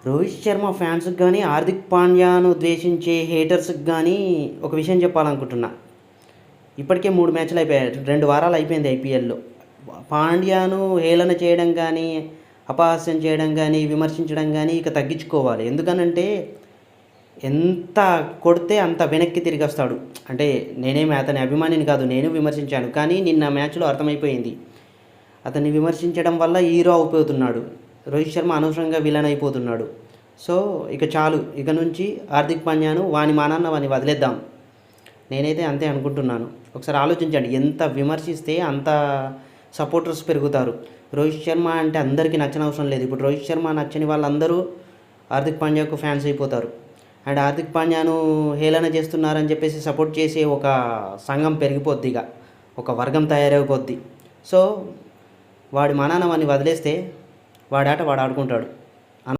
రోహిత్ శర్మ ఫ్యాన్స్కి కానీ హార్దిక్ పాండ్యాను ద్వేషించే హేటర్స్కి కానీ ఒక విషయం చెప్పాలనుకుంటున్నా. ఇప్పటికే 3 మ్యాచ్లు అయిపోయాయి, 2 వారాలు అయిపోయింది ఐపీఎల్లో. పాండ్యాను హేళన చేయడం కానీ, అపహాస్యం చేయడం కానీ, విమర్శించడం కానీ ఇక తగ్గించుకోవాలి. ఎందుకనంటే ఎంత కొడితే అంత వెనక్కి తిరిగి వస్తాడు. అంటే నేనేమి అతని అభిమానిని కాదు, నేను విమర్శించాను. కానీ నిన్న మ్యాచ్లో అర్థమైపోయింది, అతన్ని విమర్శించడం వల్ల హీరో అయిపోతున్నాడు. రోహిత్ శర్మ అనవసరంగా విలన్ అయిపోతున్నాడు. సో ఇక చాలు, ఇక నుంచి హార్దిక్ పాండ్యాను వాని మానాన్న వాని వదిలేద్దాం. నేనైతే అంతే అనుకుంటున్నాను. ఒకసారి ఆలోచించండి, ఎంత విమర్శిస్తే అంత సపోర్టర్స్ పెరుగుతారు. రోహిత్ శర్మ అంటే అందరికీ నచ్చనవసరం లేదు. ఇప్పుడు రోహిత్ శర్మ నచ్చని వాళ్ళందరూ హార్దిక్ పాండ్యాకు ఫ్యాన్స్ అయిపోతారు. అండ్ హార్దిక్ పాండ్యాను హేళన చేస్తున్నారని చెప్పేసి సపోర్ట్ చేసే ఒక సంఘం పెరిగిపోద్ది, ఇక ఒక వర్గం తయారైపోద్ది. సో వాడి మానాన్న వాడిని వదిలేస్తే వాడాట వాడు ఆడుకుంటాడు.